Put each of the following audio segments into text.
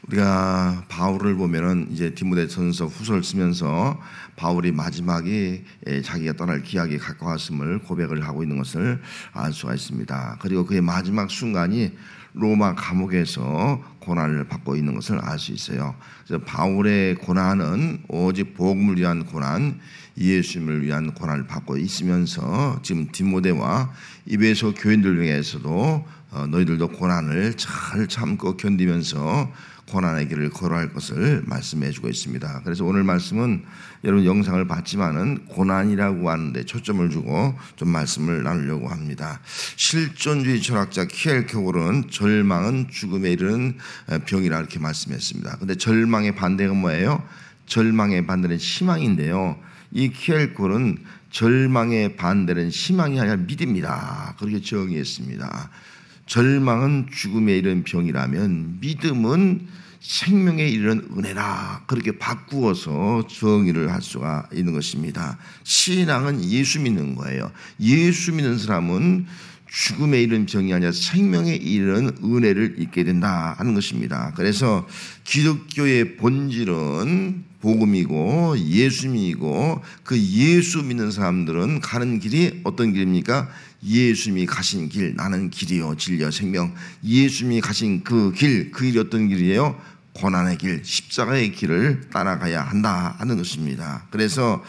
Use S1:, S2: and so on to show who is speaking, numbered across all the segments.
S1: 우리가 바울을 보면은 이제 디모데전서 후서를 쓰면서 바울이 마지막에 자기가 떠날 기약에 가까웠음을 고백을 하고 있는 것을 알 수가 있습니다. 그리고 그의 마지막 순간이 로마 감옥에서 고난을 받고 있는 것을 알 수 있어요. 그래서 바울의 고난은 오직 복음을 위한 고난, 예수님을 위한 고난을 받고 있으면서 지금 디모데와 에베소 교인들 중에서도 너희들도 고난을 잘 참고 견디면서 고난의 길을 걸어갈 것을 말씀해 주고 있습니다. 그래서 오늘 말씀은 여러분 영상을 봤지만은 고난이라고 하는데 초점을 주고 좀 말씀을 나누려고 합니다. 실존주의 철학자 키엘케고르는 절망은 죽음에 이르는 병이라 이렇게 말씀했습니다. 근데 절망의 반대가 뭐예요? 절망의 반대는 희망인데요. 이 키엘케고르는 절망의 반대는 희망이 아니라 믿음이다. 그렇게 정의했습니다. 절망은 죽음에 이르는 병이라면 믿음은 생명에 이르는 은혜라, 그렇게 바꾸어서 정의를 할 수가 있는 것입니다. 신앙은 예수 믿는 거예요. 예수 믿는 사람은 죽음에 이르는 병이 아니라 생명에 이르는 은혜를 잊게 된다 하는 것입니다. 그래서 기독교의 본질은 복음이고 예수님이고, 그 예수 믿는 사람들은 가는 길이 어떤 길입니까? 예수님이 가신 길, 나는 길이요 진리요 생명. 예수님이 가신 그 길, 그 길이 어떤 길이에요? 고난의 길, 십자가의 길을 따라가야 한다 하는 것입니다. 그래서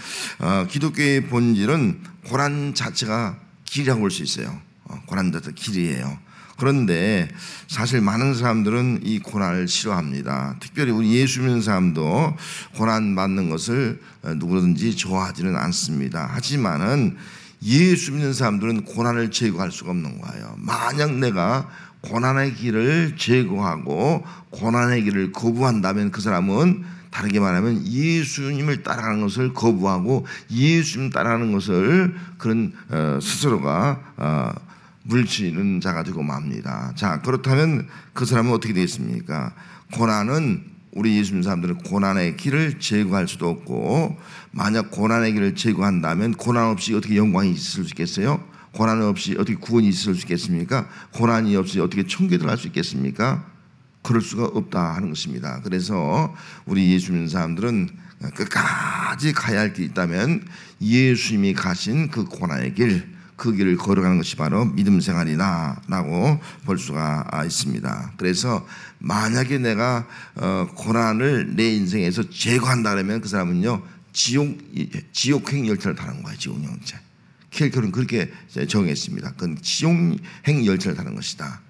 S1: 기독교의 본질은 고난 자체가 길이라고 볼 수 있어요. 고난 자체가 길이에요. 그런데 사실 많은 사람들은 이 고난을 싫어합니다. 특별히 우리 예수 믿는 사람도 고난 받는 것을 누구든지 좋아하지는 않습니다. 하지만은 예수 믿는 사람들은 고난을 제거할 수가 없는 거예요. 만약 내가 고난의 길을 제거하고 고난의 길을 거부한다면 그 사람은 다르게 말하면 예수님을 따라가는 것을 거부하고 예수님 따라가는 것을 그런 스스로가 물치는 자가 되고 맙니다. 자, 그렇다면 그 사람은 어떻게 되겠습니까? 고난은 우리 예수 믿는 사람들은 고난의 길을 제거할 수도 없고, 만약 고난의 길을 제거한다면 고난 없이 어떻게 영광이 있을 수 있겠어요? 고난 없이 어떻게 구원이 있을 수 있겠습니까? 고난이 없이 어떻게 천국에 들어갈 수 있겠습니까? 그럴 수가 없다 하는 것입니다. 그래서 우리 예수 믿는 사람들은 끝까지 가야 할 길이 있다면 예수님이 가신 그 고난의 길, 그 길을 걸어가는 것이 바로 믿음 생활이다 라고 볼 수가 있습니다. 그래서 만약에 내가 고난을 내 인생에서 제거한다면 그 사람은요 지옥행 열차를 타는 거예요. 지옥행 열차. 킬케고르는 그렇게 정했습니다. 그건 지옥행 열차를 타는 것이다.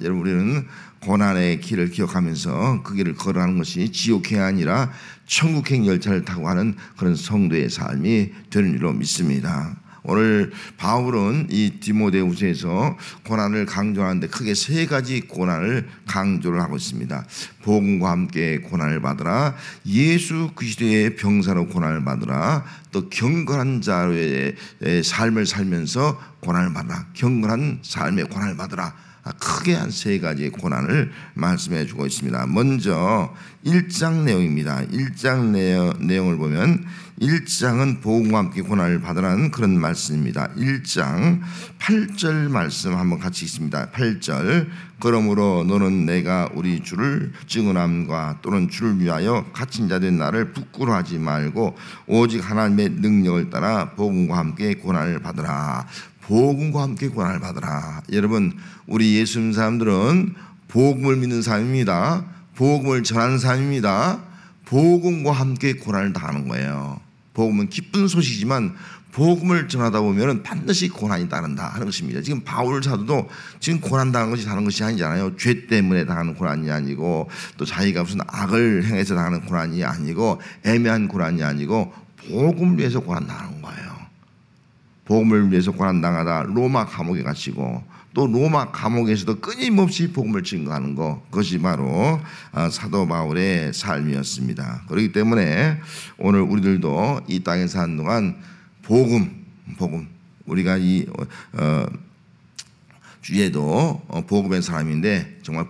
S1: 여러분, 우리는 고난의 길을 기억하면서 그 길을 걸어가는 것이 지옥행이 아니라 천국행 열차를 타고 가는 그런 성도의 삶이 되는 줄로 믿습니다. 오늘 바울은 이 디모데후서에서 고난을 강조하는데 크게 세 가지 고난을 강조를 하고 있습니다. 복음과 함께 고난을 받으라, 예수 그리스도의 병사로 고난을 받으라, 또 경건한 자의 삶을 살면서 고난을 받으라, 경건한 삶의 고난을 받으라. 크게 한 세 가지의 고난을 말씀해 주고 있습니다. 먼저 1장 내용입니다. 1장 내용을 보면 1장은 복음과 함께 고난을 받으라는 그런 말씀입니다. 1장 8절 말씀 한번 같이 읽습니다. 8절, 그러므로 너는 내가 우리 주를 증언함과 또는 주를 위하여 갇힌 자 된 나를 부끄러워하지 말고 오직 하나님의 능력을 따라 복음과 함께 고난을 받으라. 복음과 함께 고난을 받으라. 여러분, 우리 예수 믿는 사람들은 복음을 믿는 사람입니다. 복음을 전하는 사람입니다. 복음과 함께 고난을 당하는 거예요. 복음은 기쁜 소식이지만 복음을 전하다 보면 반드시 고난이 따른다 하는 것입니다. 지금 바울 사도도 지금 고난 당한 것이 다른 것이 아니잖아요. 죄 때문에 당하는 고난이 아니고, 또 자기가 무슨 악을 행해서 당하는 고난이 아니고, 애매한 고난이 아니고, 복음을 위해서 고난 당하는 거예요. 복음을 위해서 고난당하다 로마 감옥에 갇히고, 또 로마 감옥에서도 끊임없이 복음을 증거하는 것, 그것이 바로 사도 바울의 삶이었습니다. 그렇기 때문에 오늘 우리들도 이 땅에 사는 동안 복음, 우리가 이 주에도 복음의 사람인데 정말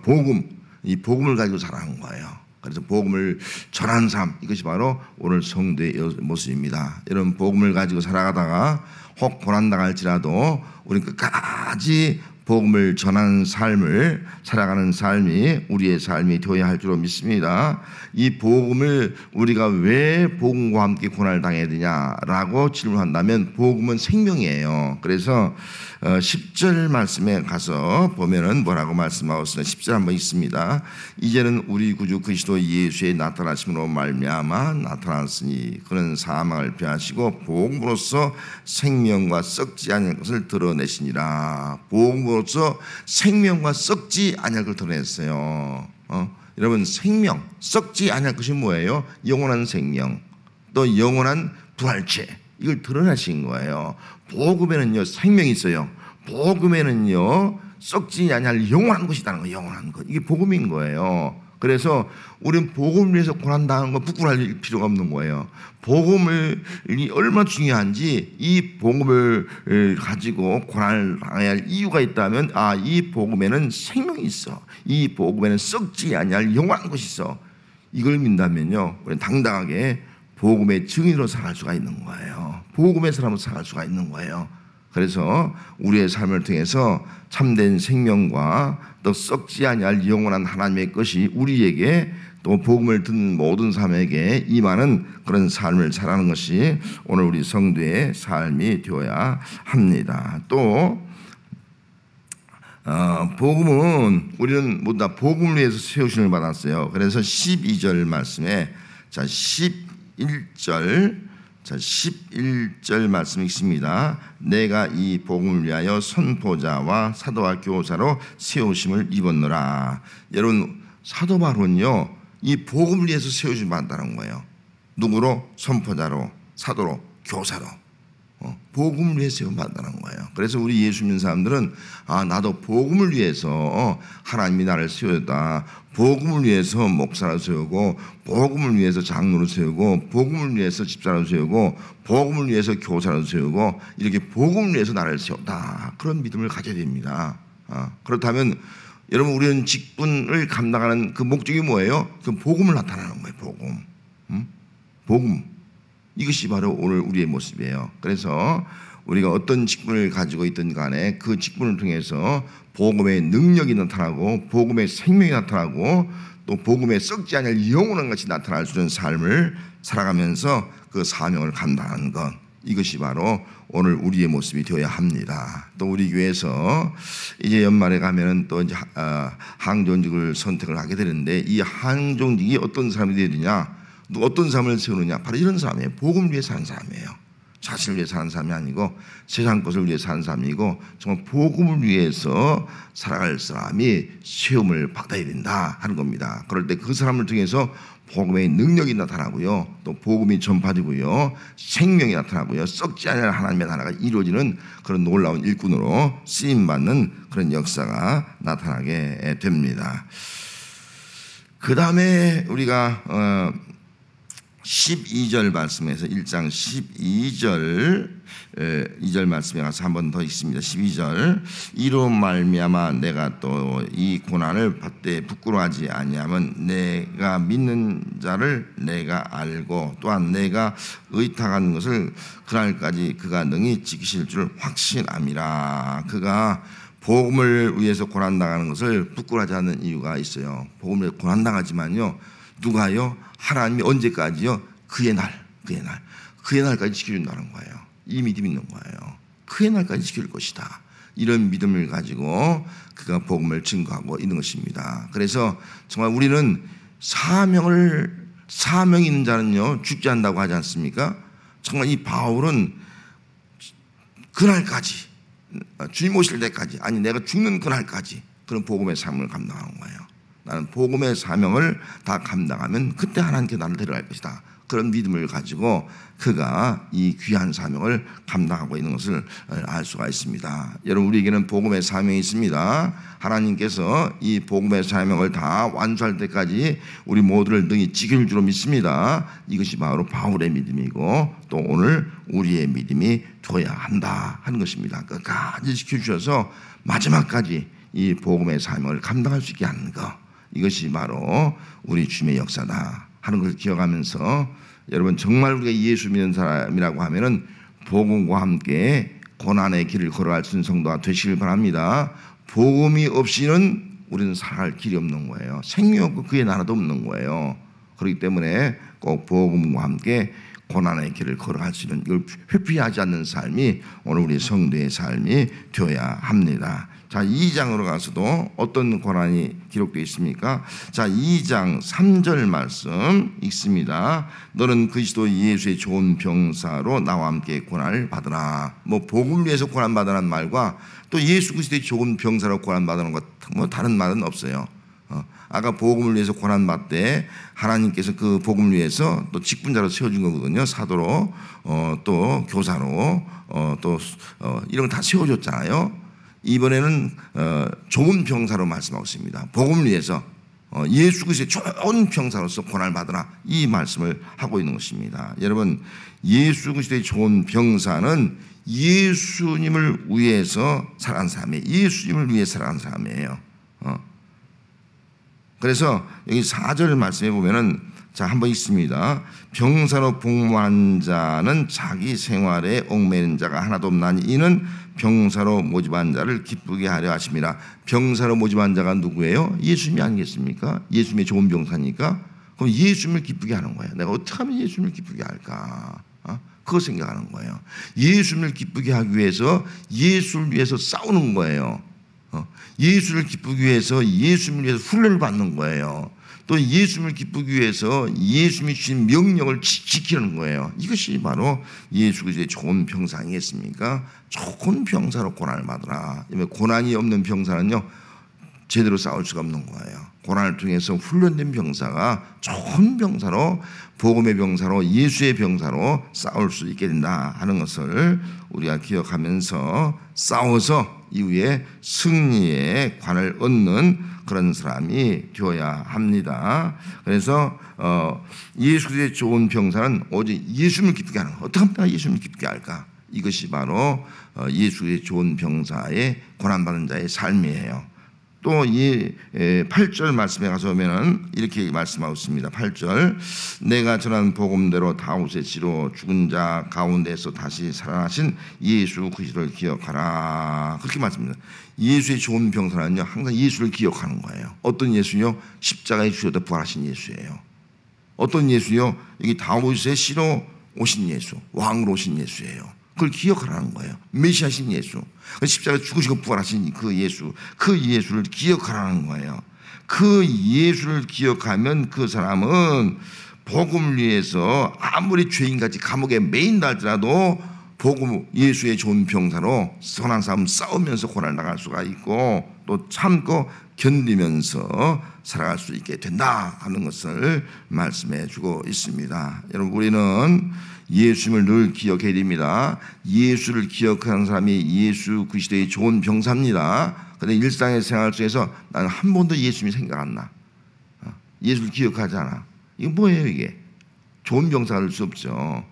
S1: 이 복음을 가지고 살아가는 거예요. 그래서 복음을 전하는 삶, 이것이 바로 오늘 성도의 모습입니다. 여러분, 복음을 가지고 살아가다가 혹 고난당할지라도 우리는 끝까지 복음을 전하는 삶을 살아가는 삶이 우리의 삶이 되어야 할 줄로 믿습니다. 이 복음을 우리가 왜 복음과 함께 고난을 당해야 되냐라고 질문한다면 복음은 생명이에요. 그래서 10절 말씀에 가서 보면은 뭐라고 말씀하고 있으나 10절 한번 있습니다. 이제는 우리 구주 그리스도 예수의 나타나심으로 말미암아 나타났으니 그는 사망을 피하시고 복음으로써 생명과 썩지 아니할 것을 드러내시니라. 복음으로써 생명과 썩지 아니할 것을 드러냈어요. 여러분, 생명, 썩지 아니할 것이 뭐예요? 영원한 생명, 또 영원한 부활체, 이걸 드러내신 거예요. 복음에는요 생명이 있어요. 복음에는요 썩지 아니할 영원한 것이 있다는 거예요. 영원한 것, 이게 복음인 거예요. 그래서 우리는 복음을 위해서 고난당하는 거 부끄러워할 필요가 없는 거예요. 복음이 얼마나 중요한지, 이 복음을 가지고 고난을 당해야 할 이유가 있다면, 이 복음에는 생명이 있어, 이 복음에는 썩지 아니할 영원한 것이 있어, 이걸 믿다면요 우리는 당당하게 복음의 증인으로 살아갈 수가 있는 거예요. 복음의 사람으로 살아갈 수가 있는 거예요. 그래서 우리의 삶을 통해서 참된 생명과 또 썩지 아니할 영원한 하나님의 것이 우리에게, 또 복음을 듣는 모든 사람에게 임하는 그런 삶을 살아가는 것이 오늘 우리 성도의 삶이 되어야 합니다. 또 복음은, 우리는 모두 다 복음을 위해서 세우심을 받았어요. 그래서 12절 말씀에 11절 말씀이 있습니다. 내가 이 복음을 위하여 선포자와 사도와 교사로 세우심을 입었노라. 여러분, 사도 바울은요 이 복음을 위해서 세우심을 받았다는 거예요. 누구로? 선포자로, 사도로, 교사로. 복음을 위해서 세움을 받는다는 거예요. 그래서 우리 예수 믿는 사람들은 나도 복음을 위해서 하나님이 나를 세웠다, 복음을 위해서 목사로 세우고, 복음을 위해서 장로로 세우고, 복음을 위해서 집사로 세우고, 복음을 위해서 교사로 세우고, 이렇게 복음을 위해서 나를 세웠다, 그런 믿음을 가져야 됩니다. 그렇다면 여러분, 우리는 직분을 감당하는 그 목적이 뭐예요? 그 복음을 나타내는 거예요. 복음. 이것이 바로 오늘 우리의 모습이에요. 그래서 우리가 어떤 직분을 가지고 있든 간에 그 직분을 통해서 복음의 능력이 나타나고, 복음의 생명이 나타나고, 또 복음의 썩지 않을 영원한 것이 나타날 수 있는 삶을 살아가면서 그 사명을 감당하는 것, 이것이 바로 오늘 우리의 모습이 되어야 합니다. 또 우리 교회에서 이제 연말에 가면은 또 이제 항존직을 선택을 하게 되는데, 이 항존직이 어떤 사람이 되어야 되냐, 어떤 삶을 세우느냐, 바로 이런 사람이에요. 복음을 위해 사는 사람이에요. 자신을 위해 사는 사람이 아니고 세상 것을 위해 사는 사람이고, 정말 복음을 위해서 살아갈 사람이 세움을 받아야 된다 하는 겁니다. 그럴 때 그 사람을 통해서 복음의 능력이 나타나고요, 또 복음이 전파되고요, 생명이 나타나고요, 썩지 않을 하나님의 나라가 이루어지는 그런 놀라운 일꾼으로 쓰임받는 그런 역사가 나타나게 됩니다. 그 다음에 우리가 12절 말씀에서 1장 2절 말씀에 가서 한 번 더 있습니다. 12절, 이로 말미암아 내가 또 이 고난을 받되 부끄러워하지 아니하면 내가 믿는 자를 내가 알고, 또한 내가 의탁한 것을 그날까지 그가 능히 지키실 줄 확신함이라. 그가 복음을 위해서 고난당하는 것을 부끄러워하지 않는 이유가 있어요. 복음을 고난당하지만요, 누가요? 하나님이 언제까지요? 그의 날까지 지켜준다는 거예요. 이 믿음이 있는 거예요. 그의 날까지 지킬 것이다, 이런 믿음을 가지고 그가 복음을 증거하고 있는 것입니다. 그래서 정말 우리는 사명이 있는 자는요 죽지 않는다고 하지 않습니까? 정말 이 바울은 그날까지, 주님 오실 때까지, 아니 내가 죽는 그날까지 그런 복음의 삶을 감당하는 거예요. 나는 복음의 사명을 다 감당하면 그때 하나님께 나를 데려갈 것이다, 그런 믿음을 가지고 그가 이 귀한 사명을 감당하고 있는 것을 알 수가 있습니다. 여러분, 우리에게는 복음의 사명이 있습니다. 하나님께서 이 복음의 사명을 다 완수할 때까지 우리 모두를 능히 지킬 줄로 믿습니다. 이것이 바로 바울의 믿음이고, 또 오늘 우리의 믿음이 되어야 한다 하는 것입니다. 끝까지 지켜주셔서 마지막까지 이 복음의 사명을 감당할 수 있게 하는 것, 이것이 바로 우리 주님의 역사다 하는 것을 기억하면서, 여러분 정말 우리가 예수 믿는 사람이라고 하면은 복음과 함께 고난의 길을 걸어갈 수 있는 성도가 되시길 바랍니다. 복음이 없이는 우리는 살아갈 길이 없는 거예요. 생명 없고 그의 나라도 없는 거예요. 그렇기 때문에 꼭 복음과 함께 고난의 길을 걸어갈 수 있는, 이걸 회피하지 않는 삶이 오늘 우리 성도의 삶이 되어야 합니다. 자, 2장으로 가서도 어떤 고난이 기록되어 있습니까? 자, 2장 3절 말씀 읽습니다. 너는 그리스도 예수의 좋은 병사로 나와 함께 고난을 받으라. 뭐 복음을 위해서 고난 받으라는 말과 또 예수 그리스도의 좋은 병사로 고난 받는 것 뭐 다른 말은 없어요. 아까 복음을 위해서 고난 받되 하나님께서 그 복음을 위해서 또 직분자로 세워준 거거든요. 사도로 또 교사로 또 이런 거 다 세워줬잖아요. 이번에는 좋은 병사로 말씀하고 있습니다. 복음을 위해서 예수 그리스도의 좋은 병사로서 고난을 받으라, 이 말씀을 하고 있는 것입니다. 여러분, 예수 그리스도의 좋은 병사는 예수님을 위해서 살아간 사람이에요. 예수님을 위해 살아간 사람이에요. 그래서 여기 4절 말씀에 보면은, 자, 한번 읽습니다. 병사로 복무한 자는 자기 생활에 얽매이는 자가 하나도 없나니 이는 병사로 모집한 자를 기쁘게 하려 하심이라. 병사로 모집한 자가 누구예요? 예수님이 아니겠습니까? 예수님의 좋은 병사니까. 그럼 예수님을 기쁘게 하는 거예요. 내가 어떻게 하면 예수님을 기쁘게 할까? 그거 생각하는 거예요. 예수님을 기쁘게 하기 위해서 예수를 위해서 싸우는 거예요. 예수를 기쁘기 위해서 예수님을 위해서 훈련을 받는 거예요. 또 예수님을 기쁘기 위해서 예수님이 주신 명령을 지키는 거예요. 이것이 바로 예수 그리스도의 좋은 병사 아니겠습니까? 좋은 병사로 고난을 받으라. 고난이 없는 병사는요, 제대로 싸울 수가 없는 거예요. 고난을 통해서 훈련된 병사가 좋은 병사로, 복음의 병사로, 예수의 병사로 싸울 수 있게 된다 하는 것을 우리가 기억하면서 싸워서 이후에 승리의 관을 얻는 그런 사람이 되어야 합니다. 그래서 예수 그리스도의 좋은 병사는 오직 예수님을 기쁘게 하는 거. 어떻게 하면 내가 예수님을 기쁘게 할까? 이것이 바로 예수 그리스도의 좋은 병사의 고난받는 자의 삶이에요. 또 이 8절 말씀에 가서 보면은 이렇게 말씀하고 있습니다. 8절, 내가 전한 복음대로 다윗의 씨로 죽은 자 가운데서 다시 살아나신 예수 그리스도를 기억하라. 그렇게 말씀합니다. 예수의 좋은 병사는요, 항상 예수를 기억하는 거예요. 어떤 예수요? 십자가에 주셔서 부활하신 예수예요. 어떤 예수요? 여기 다윗의 씨로 오신 예수, 왕으로 오신 예수예요. 그걸 기억하라는 거예요. 메시아신 예수, 십자가에 죽으시고 부활하신 그 예수, 그 예수를 기억하라는 거예요. 그 예수를 기억하면 그 사람은 복음을 위해서 아무리 죄인같이 감옥에 매인다 할지라도 복음, 예수의 좋은 병사로 선한 싸움 싸우면서 고난을 나갈 수가 있고 또 참고 견디면서 살아갈 수 있게 된다 하는 것을 말씀해 주고 있습니다. 여러분, 우리는 예수님을 늘 기억해야 됩니다. 예수를 기억하는 사람이 예수 그리스도의 좋은 병사입니다. 그런데 일상의 생활 속에서 나는 한 번도 예수님이 생각 안 나. 예수를 기억하지 않아. 이거 뭐예요 이게? 좋은 병사가 될 수 없죠.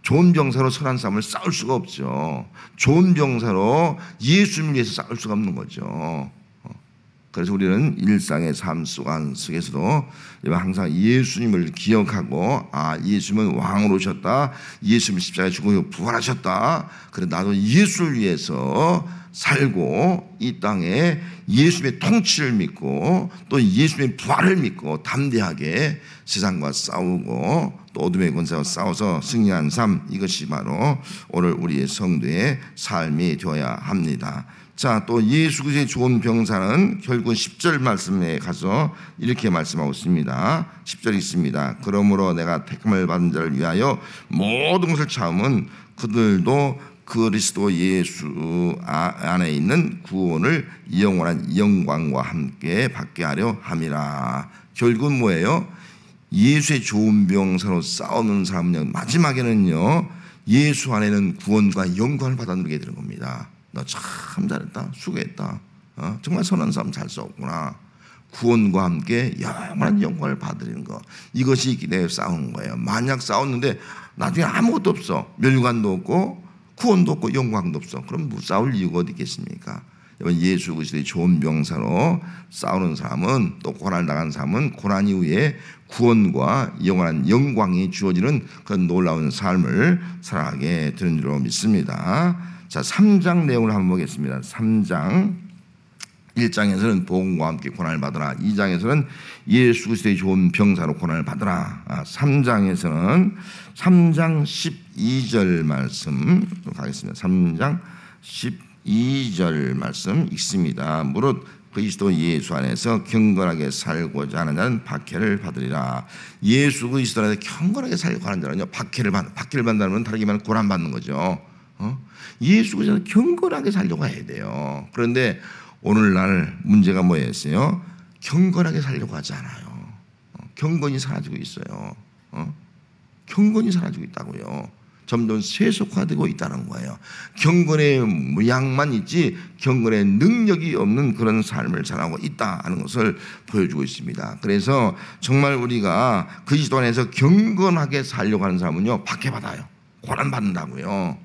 S1: 좋은 병사로 선한 싸움을 싸울 수가 없죠. 좋은 병사로 예수님을 위해서 싸울 수가 없는 거죠. 그래서 우리는 일상의 삶 속에서도 항상 예수님을 기억하고, 예수님은 왕으로 오셨다, 예수님 십자가에 죽고 부활하셨다, 그래 나도 예수를 위해서 살고 이 땅에 예수님의 통치를 믿고 또 예수님의 부활을 믿고 담대하게 세상과 싸우고 또 어둠의 권세와 싸워서 승리한 삶, 이것이 바로 오늘 우리의 성도의 삶이 되어야 합니다. 자, 또 예수 그리스도의 좋은 병사는 결국 10절 말씀에 가서 이렇게 말씀하고 있습니다. 10절 있습니다. 그러므로 내가 택함을 받은 자를 위하여 모든 것을 참은 그들도 그리스도 예수 안에 있는 구원을 영원한 영광과 함께 받게 하려 함이라. 결국은 뭐예요? 예수의 좋은 병사로 싸우는 사람은요, 마지막에는요, 예수 안에는 구원과 영광을 받아 누리게 되는 겁니다. 너 참 잘했다, 수고했다, 정말 선한 싸움 잘 싸웠구나. 구원과 함께 영원한 영광을 받으리는 거, 이것이 있기 때문에 싸우는 거예요. 만약 싸웠는데 나중에 아무것도 없어, 멸관도 없고 구원도 없고 영광도 없어, 그럼 뭐 싸울 이유가 어디 있겠습니까? 예수 그리스도의 좋은 병사로 싸우는 사람은, 또 고난을 당한 사람은 고난 이후에 구원과 영원한 영광이 주어지는 그런 놀라운 삶을 살아가게 되는 줄로 믿습니다. 자, 3장 내용을 한번 보겠습니다. 3장 1장에서는 복음과 함께 고난을 받으라. 2장에서는 예수 그리스도의 좋은 병사로 고난을 받으라. 3장에서는 3장 12절 말씀 가겠습니다. 3장 12절 말씀 읽습니다. 무릇 그리스도 예수 안에서 경건하게 살고자 하는 자는 박해를 받으리라. 예수 그리스도 안에서 경건하게 살고 하는 자는요, 박해를 받는다는 다르게 말하면 고난 받는 거죠. 예수 그리스도는 경건하게 살려고 해야 돼요. 그런데 오늘날 문제가 뭐였어요? 경건하게 살려고 하지 않아요. 경건이 사라지고 있어요. 경건이 사라지고 있다고요. 점점 세속화되고 있다는 거예요. 경건의 모양만 있지 경건의 능력이 없는 그런 삶을 살아가고 있다는 것을 보여주고 있습니다. 그래서 정말 우리가 그리스도 안에서 경건하게 살려고 하는 사람은요, 박해받아요. 고난받는다고요.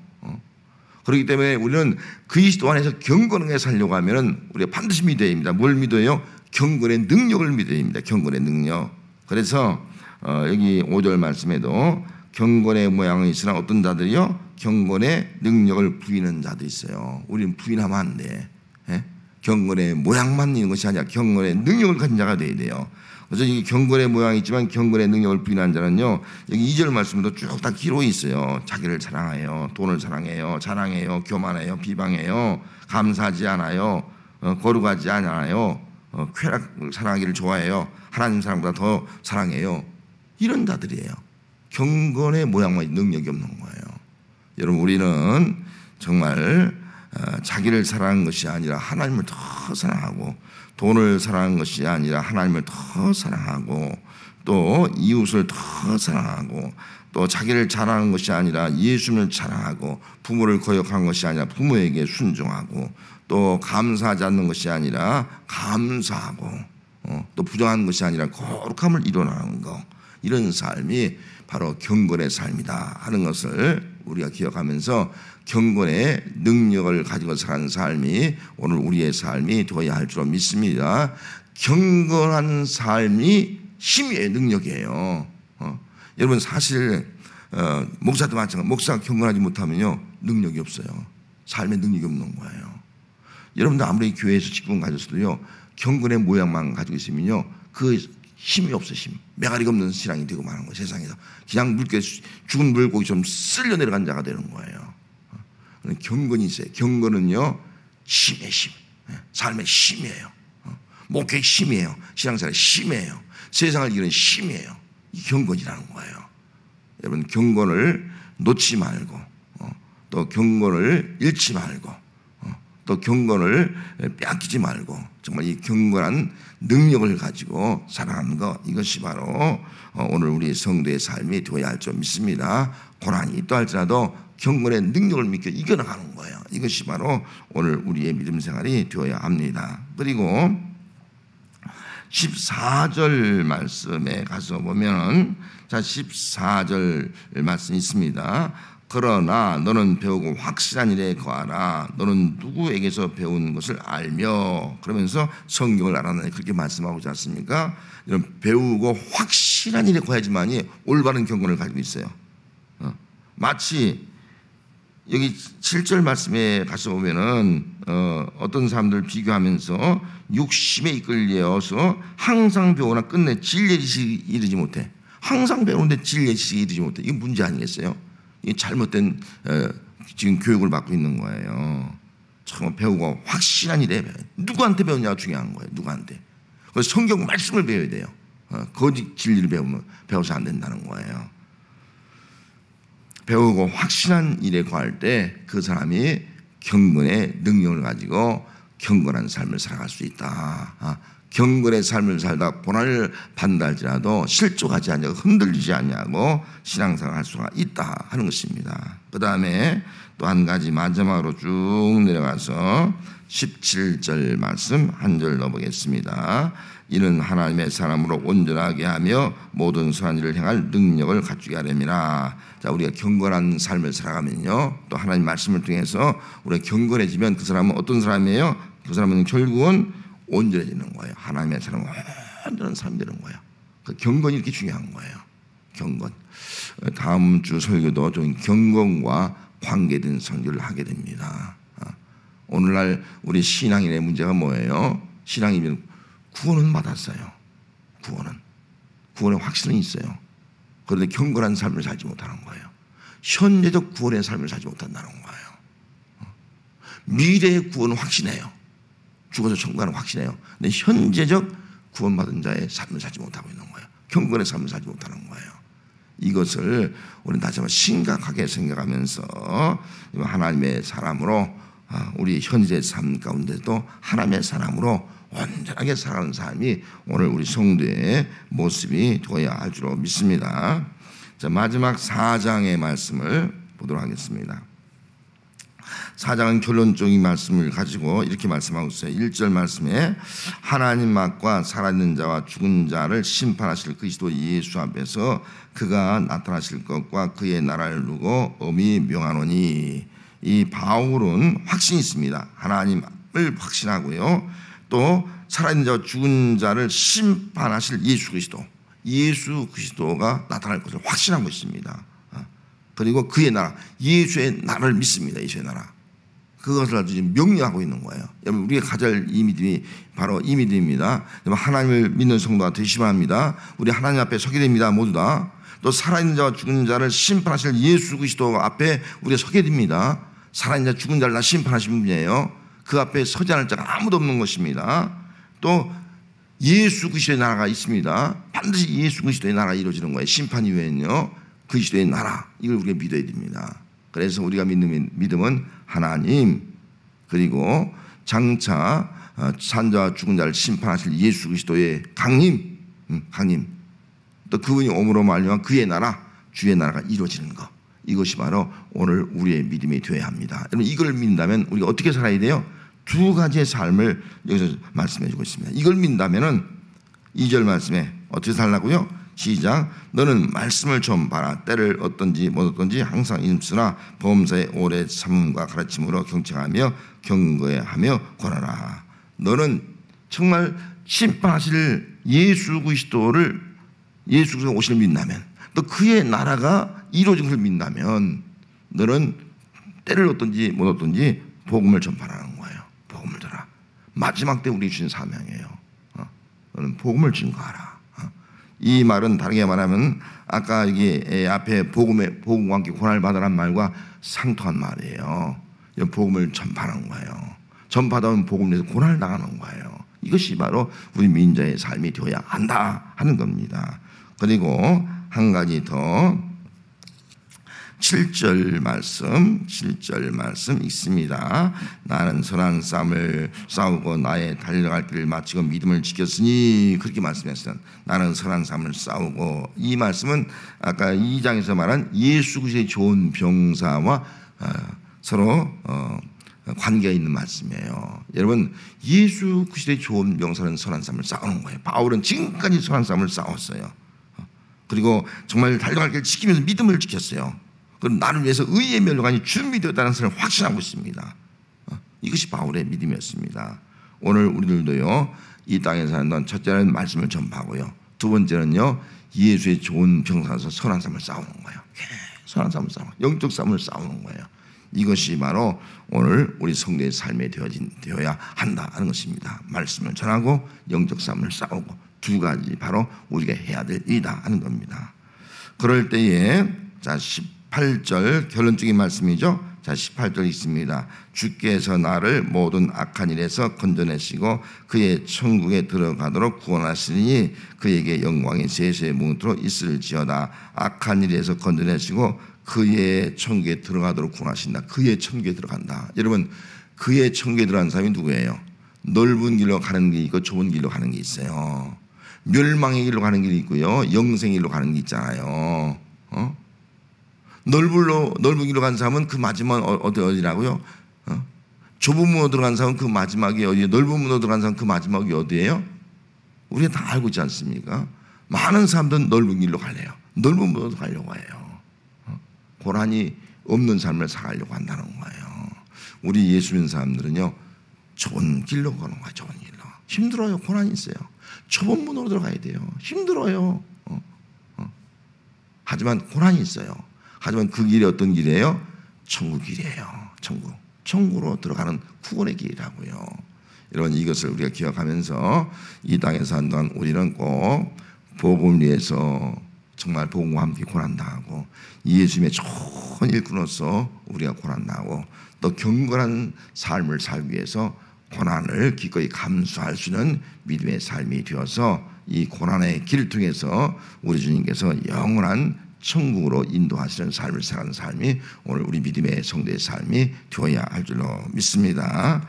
S1: 그렇기 때문에 우리는 그리스도 안에서 경건하게 살려고 하면은 우리가 반드시 믿어야 합니다. 뭘 믿어요? 경건의 능력을 믿어야 합니다. 경건의 능력. 그래서 여기 5절 말씀에도 경건의 모양이 있으나 어떤 자들이요? 경건의 능력을 부인하는 자도 있어요. 우리는 부인하면 안 돼. 경건의 모양만 있는 것이 아니라 경건의 능력을 가진 자가 돼야 돼요. 그래서 이 경건의 모양이 있지만 경건의 능력을 부인하는 자는요, 여기 2절 말씀도 쭉 다 기록이 있어요. 자기를 사랑해요, 돈을 사랑해요, 자랑해요, 교만해요, 비방해요, 감사하지 않아요, 거룩하지 않아요, 쾌락을 사랑하기를 좋아해요, 하나님 사랑보다 더 사랑해요. 이런 자들이에요. 경건의 모양만 능력이 없는 거예요. 여러분, 우리는 정말 자기를 사랑하는 것이 아니라 하나님을 더 사랑하고, 돈을 사랑하는 것이 아니라 하나님을 더 사랑하고, 또 이웃을 더 사랑하고, 또 자기를 자랑하는 것이 아니라 예수님을 자랑하고, 부모를 거역하는 것이 아니라 부모에게 순종하고, 또 감사하지 않는 것이 아니라 감사하고, 또 부정하는 것이 아니라 거룩함을 이뤄나가는 것, 이런 삶이 바로 경건의 삶이다 하는 것을 우리가 기억하면서 경건의 능력을 가지고 사는 삶이 오늘 우리의 삶이 되어야 할 줄 믿습니다. 경건한 삶이 힘이에요. 능력이에요. 여러분, 사실 목사도 마찬가지로 목사가 경건하지 못하면요, 능력이 없어요. 삶에 능력이 없는 거예요. 여러분들 아무리 교회에서 직분 가졌어도요, 경건의 모양만 가지고 있으면요, 그 힘이 없어. 힘. 메가리가 없는 신앙이 되고 마는 거예요. 세상에서 그냥 죽은 물고기처럼 쓸려 내려간 자가 되는 거예요. 경건이 있어요. 경건은요, 힘의 힘, 삶의 힘이에요. 목회의 힘이에요. 신앙생활의 힘이에요. 세상을 이기는 힘이에요. 이 경건이라는 거예요. 여러분, 경건을 놓지 말고, 또 경건을 잃지 말고, 또 경건을 빼앗기지 말고, 정말 이 경건한 능력을 가지고 살아가는 것, 이것이 바로 오늘 우리 성도의 삶이 되어야 할 줄 믿습니다. 고난이 있다 할지라도 경건의 능력을 믿고 이겨나가는 거예요. 이것이 바로 오늘 우리의 믿음 생활이 되어야 합니다. 그리고 14절 말씀에 가서 보면, 자, 14절 말씀이 있습니다. 그러나 너는 배우고 확실한 일에 거하라. 너는 누구에게서 배운 것을 알며, 그러면서 성경을 알아내라, 그렇게 말씀하고 있지 않습니까? 이런 배우고 확실한 일에 거해야지만이 올바른 경건을 가지고 있어요. 마치 여기 7절 말씀에 가서 보면은 어떤 사람들 비교하면서 육심에 이끌려서 항상 배우나 끝내 진리의 지식이 이르지 못해. 항상 배우는데 진리의 지식이 이르지 못해. 이게 문제 아니겠어요? 이 잘못된 지금 교육을 받고 있는 거예요. 참 배우고 확실한 일에 누구한테 배우냐가 중요한 거예요. 누구한테. 그래서 성경 말씀을 배워야 돼요. 거짓 진리를 배워서 안 된다는 거예요. 배우고 확실한 일에 거할 때 그 사람이 경건의 능력을 가지고 경건한 삶을 살아갈 수 있다. 경건의 삶을 살다 고난을 받는다 할지라도 실족하지 않냐고, 흔들리지 않냐고 신앙생활을 할 수가 있다 하는 것입니다. 그 다음에 또 한 가지 마지막으로 쭉 내려가서 17절 말씀 한 절 넣어보겠습니다. 이는 하나님의 사람으로 온전하게 하며 모든 선한 일을 행할 능력을 갖추게 하렵니다. 자, 우리가 경건한 삶을 살아가면요, 또 하나님 말씀을 통해서 우리가 경건해지면 그 사람은 어떤 사람이에요? 그 사람은 결국은 온전해지는 거예요. 하나님의 사람은 온전한 사람이 되는 거예요. 그 경건이 이렇게 중요한 거예요. 경건. 다음 주 설교도 좀 경건과 관계된 선교를 하게 됩니다. 오늘날 우리 신앙인의 문제가 뭐예요? 신앙이면 구원은 받았어요. 구원의 확신은 있어요. 그런데 경건한 삶을 살지 못하는 거예요. 현재적 구원의 삶을 살지 못한다는 거예요. 미래의 구원은 확신해요. 죽어서 천국하는 확신해요. 근데 현재적 구원받은 자의 삶을 살지 못하고 있는 거예요. 경건의 삶을 살지 못하는 거예요. 이것을 우리는 다시 한번 심각하게 생각하면서 하나님의 사람으로, 우리 현재 삶 가운데도 하나님의 사람으로 온전하게 살아가는 삶이 오늘 우리 성도의 모습이 되어야 할 줄로 믿습니다. 자, 마지막 4장의 말씀을 보도록 하겠습니다. 4장은 결론적인 말씀을 가지고 이렇게 말씀하고 있어요. 1절 말씀에 하나님 앞과 살아있는 자와 죽은 자를 심판하실 그리스도 예수 앞에서 그가 나타나실 것과 그의 나라를 두고 엄히 명하노니, 이 바울은 확신이 있습니다. 하나님을 확신하고요, 또 살아있는 자와 죽은 자를 심판하실 예수 그리스도가 나타날 것을 확신하고 있습니다. 그리고 그의 나라, 예수의 나라를 믿습니다. 예수의 나라, 그것을 아주 지금 명료하고 있는 거예요. 여러분, 우리가 가질 이 믿음이 바로 이 믿음입니다. 하나님을 믿는 성도가 되시기 바랍니다. 우리 하나님 앞에 서게 됩니다. 모두 다. 또 살아있는 자와 죽은 자를 심판하실 예수 그리스도 앞에 우리가 서게 됩니다. 살아있는 자 죽은 자를 다 심판하신 분이에요. 그 앞에 서지 않을 자가 아무도 없는 것입니다. 또 예수 그리스도의 나라가 있습니다. 반드시 예수 그리스도의 나라가 이루어지는 거예요. 심판 이후에는요, 그리스도의 나라, 이걸 우리가 믿어야 됩니다. 그래서 우리가 믿는 믿음은 하나님, 그리고 장차 산자와 죽은 자를 심판하실 예수 그리스도의 강림, 또 그분이 오므로 말미암아 그의 나라, 주의 나라가 이루어지는 것, 이것이 바로 오늘 우리의 믿음이 되어야 합니다. 여러분, 이걸 믿는다면 우리가 어떻게 살아야 돼요? 두 가지의 삶을 여기서 말씀해 주고 있습니다. 이걸 믿는다면은 2절 말씀에 어떻게 살라고요? 시작. 너는 말씀을 좀 봐라. 때를 어떤지 못 어떤지 항상 임쓰나 범사의 오래 참음과 가르침으로 경청하며 경고하며 권하라. 너는 정말 심판하실 예수 그리스도가 오실 믿는다면, 또 그의 나라가 이루어진 것을 믿는다면, 너는 때를 어떤지 못 어떤지 복음을 전파하는 거예요. 복음을 전하. 마지막 때 우리 주신 사명이에요. 너는 복음을 증거하라. 이 말은 다르게 말하면 아까 여기 앞에 복음과 함께 고난을 받으라는 말과 상통한 말이에요. 복음을 전파하는 거예요. 전파하다 보면 복음에서 고난을 당하는 거예요. 이것이 바로 우리 민자의 삶이 되어야 한다 하는 겁니다. 그리고 한 가지 더 7절 말씀 있습니다. 나는 선한 싸움을 싸우고 나의 달려갈 길을 마치고 믿음을 지켰으니, 그렇게 말씀했어요. 나는 선한 싸움을 싸우고, 이 말씀은 아까 2장에서 말한 예수 그리스도의 좋은 병사와 서로 관계가 있는 말씀이에요. 여러분, 예수 그리스도의 좋은 병사는 선한 싸움을 싸우는 거예요. 바울은 지금까지 선한 싸움을 싸웠어요. 그리고 정말 달려갈 길을 지키면서 믿음을 지켰어요. 그럼 나를 위해서 의의 멸류관이 준비되었다는 것을 확신하고 있습니다. 이것이 바울의 믿음이었습니다. 오늘 우리들도요, 이 땅에 사는 동안 첫째는 말씀을 전파하고요, 두 번째는요, 예수의 좋은 병사로서 선한 싸움을 싸우는 거예요. 선한 싸움을 싸우는, 영적 싸움을 싸우는 거예요. 이것이 바로 오늘 우리 성도의 삶에 되어야 한다 하는 것입니다. 말씀을 전하고 영적 싸움을 싸우고, 두 가지 바로 우리가 해야 될 일이다 하는 겁니다. 그럴 때에 자 18절 결론적인 말씀이죠. 자 18절 있습니다. 주께서 나를 모든 악한 일에서 건져내시고 그의 천국에 들어가도록 구원하시니 그에게 영광이 세세에 뭉토록 있을지어다. 악한 일에서 건져내시고 그의 천국에 들어가도록 구원하신다. 그의 천국에 들어간다. 여러분, 그의 천국에 들어간 사람이 누구예요? 넓은 길로 가는 게 있고 좁은 길로 가는 게 있어요. 멸망의 길로 가는 길이 있고요, 영생의 길로 가는 게 있잖아요. 넓은 길로 간 사람은 그 마지막은 어디라고요? 좁은 문으로 들어간 사람은 그 마지막이 어디예요? 넓은 문으로 들어간 사람은 그 마지막이 어디예요? 우리가 다 알고 있지 않습니까? 많은 사람들은 넓은 길로 가려요. 넓은 문으로 가려고 해요. 고난이 없는 삶을 살아가려고 한다는 거예요. 우리 예수 믿는 사람들은요, 좁은 길로 가는 거예요. 좁은 길로. 힘들어요. 고난이 있어요. 좁은 문으로 들어가야 돼요. 힘들어요. 하지만 고난이 있어요. 하지만 그 길이 어떤 길이에요? 천국 길이에요. 천국으로 들어가는 구원의 길이라고요. 여러분, 이것을 우리가 기억하면서 이 땅에 사는 동안 우리는 꼭 복음을 위해서 정말 복음과 함께 고난당하고 예수님의 좋은 일꾼으로서 우리가 고난당하고 또 경건한 삶을 살기 위해서 고난을 기꺼이 감수할 수 있는 믿음의 삶이 되어서 이 고난의 길을 통해서 우리 주님께서 영원한 천국으로 인도하시는 삶을 살아가는 삶이 오늘 우리 믿음의 성도의 삶이 되어야 할 줄로 믿습니다.